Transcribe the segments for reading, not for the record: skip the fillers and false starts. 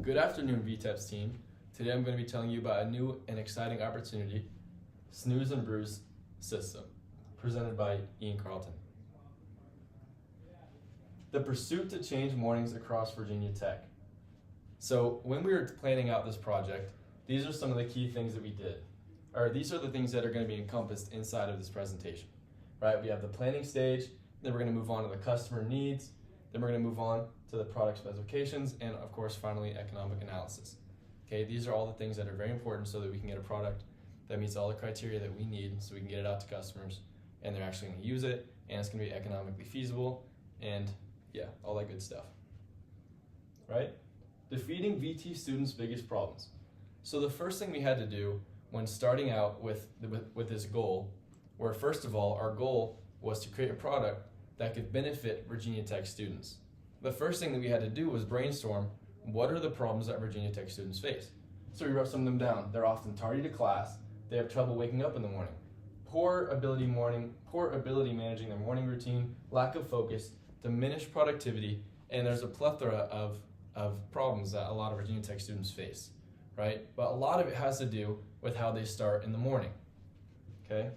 Good afternoon, VTEPS team. Today I'm going to be telling you about a new and exciting opportunity, Snooze and Brews System, presented by Ian Carlton. The pursuit to change mornings across Virginia Tech. So when we were planning out this project, these are some of the key things that we did. Or these are the things that are going to be encompassed inside of this presentation. Right? We have the planning stage, then we're going to move on to the customer needs, then we're going to move on to the product specifications, and of course, finally, economic analysis. Okay, these are all the things that are very important so that we can get a product that meets all the criteria that we need so we can get it out to customers and they're actually going to use it and it's going to be economically feasible and yeah, all that good stuff. Right? Defeating VT students' biggest problems. So the first thing we had to do when starting out with this goal, where first of all, our goal was to create a product that could benefit Virginia Tech students. The first thing that we had to do was brainstorm what are the problems that Virginia Tech students face. So we wrote some of them down. They're often tardy to class, they have trouble waking up in the morning, poor ability managing their morning routine, lack of focus, diminished productivity, and there's a plethora of problems that a lot of Virginia Tech students face, right? But a lot of it has to do with how they start in the morning, okay?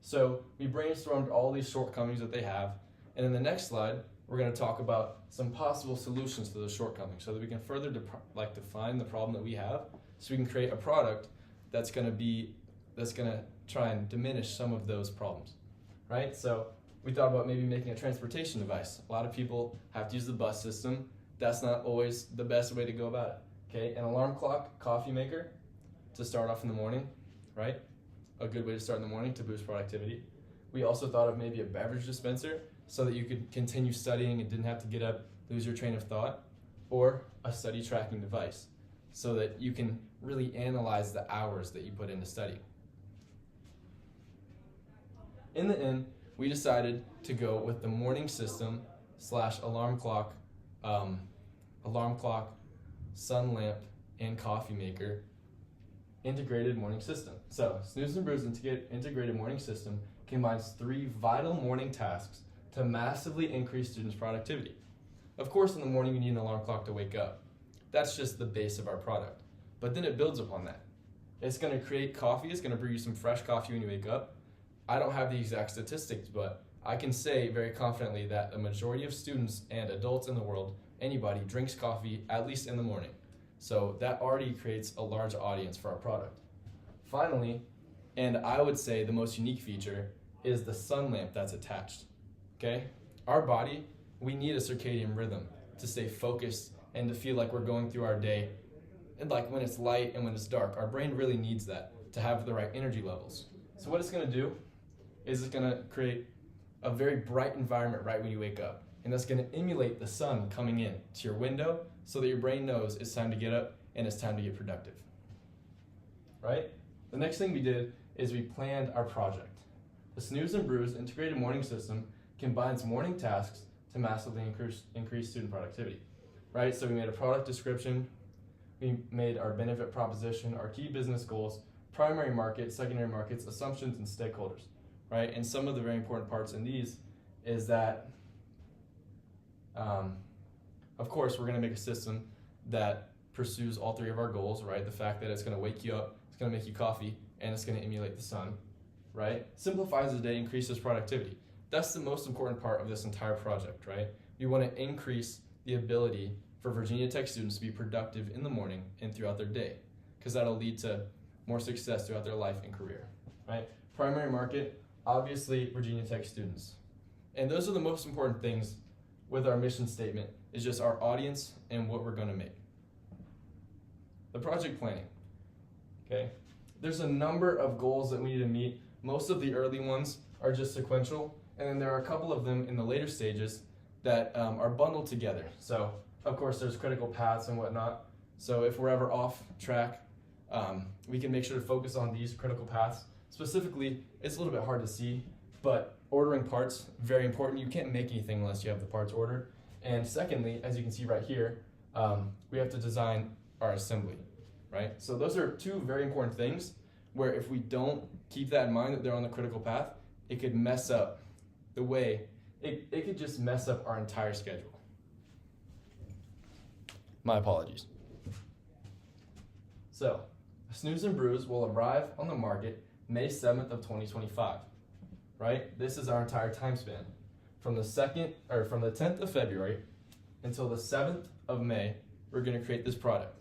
So we brainstormed all these shortcomings that they have, and in the next slide, we're going to talk about some possible solutions to those shortcomings so that we can further define the problem that we have so we can create a product that's going to try and diminish some of those problems, right? So we thought about maybe making a transportation device. A lot of people have to use the bus system. That's not always the best way to go about it, okay? An alarm clock, coffee maker to start off in the morning, right? A good way to start in the morning to boost productivity. We also thought of maybe a beverage dispenser so that you could continue studying and didn't have to get up, lose your train of thought, or a study tracking device so that you can really analyze the hours that you put into studying. In the end, we decided to go with the morning system / alarm clock, sun lamp, and coffee maker integrated morning system. So Snooze and Brews integrated morning system combines 3 vital morning tasks to massively increase students' productivity. Of course, in the morning you need an alarm clock to wake up. That's just the base of our product. But then it builds upon that. It's going to create coffee, it's going to brew you some fresh coffee when you wake up. I don't have the exact statistics, but I can say very confidently that the majority of students and adults in the world, anybody, drinks coffee at least in the morning. So that already creates a large audience for our product. Finally, and I would say the most unique feature, is the sun lamp that's attached. Okay? Our body, we need a circadian rhythm to stay focused and to feel like we're going through our day. And like when it's light and when it's dark, our brain really needs that to have the right energy levels. So what it's going to do is it's going to create a very bright environment right when you wake up. And that's going to emulate the sun coming in to your window so that your brain knows it's time to get up and it's time to get productive. Right? The next thing we did is we planned our project. The Snooze and Brews integrated morning system combines morning tasks to massively increase student productivity. Right? So we made a product description, we made our benefit proposition, our key business goals, primary market, secondary markets, assumptions, and stakeholders. Right? And some of the very important parts in these is that of course, we're going to make a system that pursues all 3 of our goals, right? The fact that it's going to wake you up, it's going to make you coffee, and it's going to emulate the sun, right? Simplifies the day, increases productivity. That's the most important part of this entire project, right? We want to increase the ability for Virginia Tech students to be productive in the morning and throughout their day, because that'll lead to more success throughout their life and career, right? Primary market, obviously Virginia Tech students. And those are the most important things with our mission statement, is just our audience and what we're going to make. The project planning, okay? There's a number of goals that we need to meet. Most of the early ones are just sequential, and then there are a couple of them in the later stages that are bundled together. So, of course, there's critical paths and whatnot. So if we're ever off track, we can make sure to focus on these critical paths. Specifically, it's a little bit hard to see, but ordering parts, very important. You can't make anything unless you have the parts ordered. And secondly, as you can see right here, we have to design our assembly, right? So those are 2 very important things where if we don't keep that in mind that they're on the critical path, it could mess up the way, it could just mess up our entire schedule. My apologies. So, Snooze and Brews will arrive on the market May 7th of 2025, right? This is our entire time span. From the 10th of February until the 7th of May, we're gonna create this product.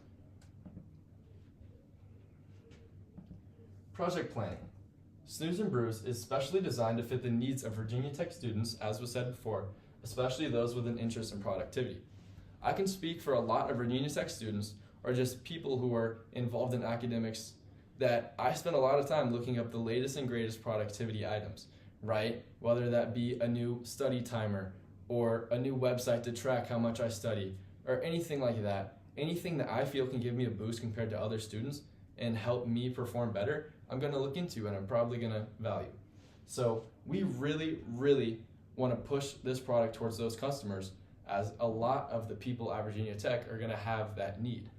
Project planning. Snooze and Brews is specially designed to fit the needs of Virginia Tech students, as was said before, especially those with an interest in productivity. I can speak for a lot of Virginia Tech students, or just people who are involved in academics, that I spend a lot of time looking up the latest and greatest productivity items, right? Whether that be a new study timer, or a new website to track how much I study, or anything like that. Anything that I feel can give me a boost compared to other students and help me perform better, I'm gonna look into and I'm probably gonna value. So we really, really wanna push this product towards those customers, as a lot of the people at Virginia Tech are gonna have that need.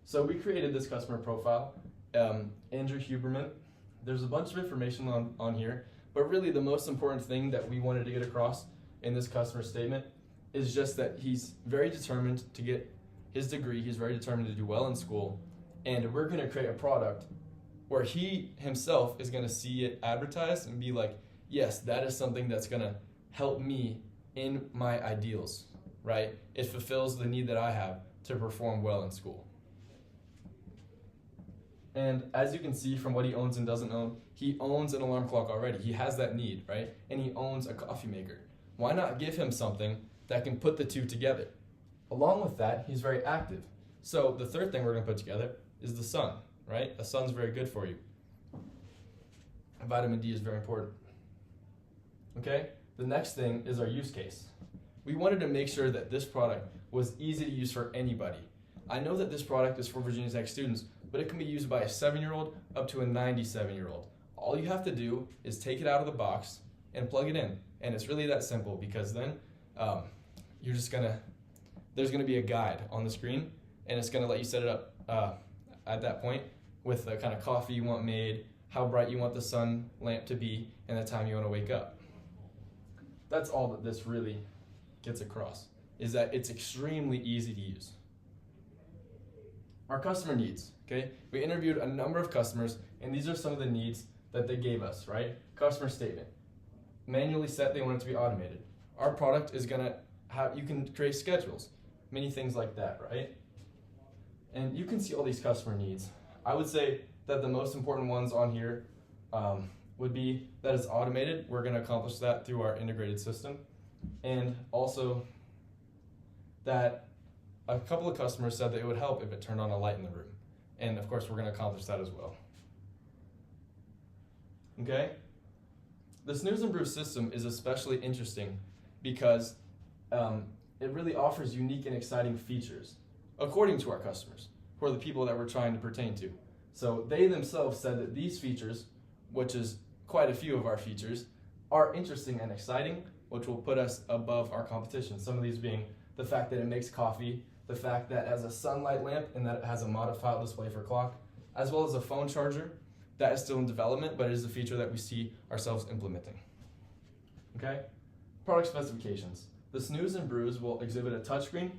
So we created this customer profile, Andrew Huberman. There's a bunch of information on here, but really the most important thing that we wanted to get across in this customer statement is just that he's very determined to get his degree, he's very determined to do well in school, and we're gonna create a product where he himself is gonna see it advertised and be like, yes, that is something that's gonna help me in my ideals, right? It fulfills the need that I have to perform well in school. And as you can see from what he owns and doesn't own, he owns an alarm clock already. He has that need, right? And he owns a coffee maker. Why not give him something that can put the two together? Along with that, he's very active. So the third thing we're gonna put together is the sun, right? The sun's very good for you. Vitamin D is very important. Okay? The next thing is our use case. We wanted to make sure that this product was easy to use for anybody. I know that this product is for Virginia Tech students, but it can be used by a 7-year-old up to a 97-year-old. All you have to do is take it out of the box and plug it in. And it's really that simple, because then there's gonna be a guide on the screen, and it's gonna let you set it up at that point with the kind of coffee you want made, how bright you want the sun lamp to be, and the time you wanna wake up. That's all that this really gets across, is that it's extremely easy to use. Our customer needs, okay? We interviewed a number of customers, and these are some of the needs that they gave us, right? Customer statement. Manually set, they want it to be automated. Our product is gonna you can create schedules, many things like that, right? And you can see all these customer needs. I would say that the most important ones on here would be that it's automated. We're gonna accomplish that through our integrated system. And also that a couple of customers said that it would help if it turned on a light in the room. And of course, we're gonna accomplish that as well. Okay? The Snooze and Brew system is especially interesting because it really offers unique and exciting features, according to our customers, who are the people that we're trying to pertain to. So they themselves said that these features, which is quite a few of our features, are interesting and exciting, which will put us above our competition. Some of these being the fact that it makes coffee, the fact that it has a sunlight lamp and that it has a modifiable display for clock, as well as a phone charger. That is still in development, but it is a feature that we see ourselves implementing. Okay? Product specifications. The Snooze and Brews will exhibit a touchscreen,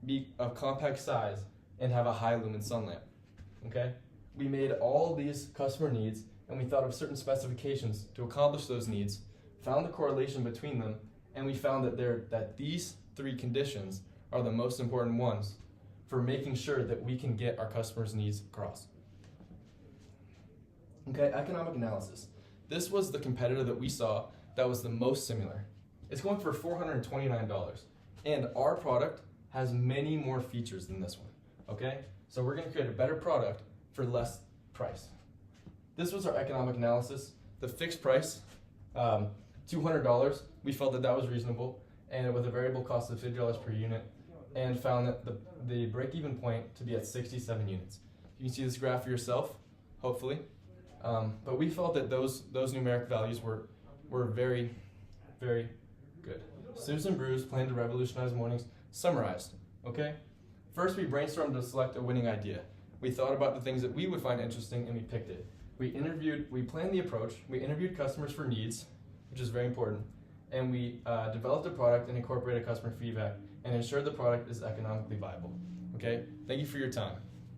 be of compact size, and have a high lumen sun lamp. Okay? We made all these customer needs, and we thought of certain specifications to accomplish those needs, found the correlation between them, and we found that these three conditions are the most important ones for making sure that we can get our customers' needs across. Okay, economic analysis. This was the competitor that we saw that was the most similar. It's going for $429, and our product has many more features than this one, okay? So we're gonna create a better product for less price. This was our economic analysis. The fixed price, $200, we felt that that was reasonable, and with a variable cost of $50 per unit, and found that the break-even point to be at 67 units. You can see this graph for yourself, hopefully. But we felt that those numeric values were very, very good. Snooze and Brews plan to revolutionize mornings. Summarized, okay? First, we brainstormed to select a winning idea. We thought about the things that we would find interesting, and we picked it. We planned the approach, we interviewed customers for needs, which is very important, and we developed a product and incorporated customer feedback and ensured the product is economically viable, okay? Thank you for your time.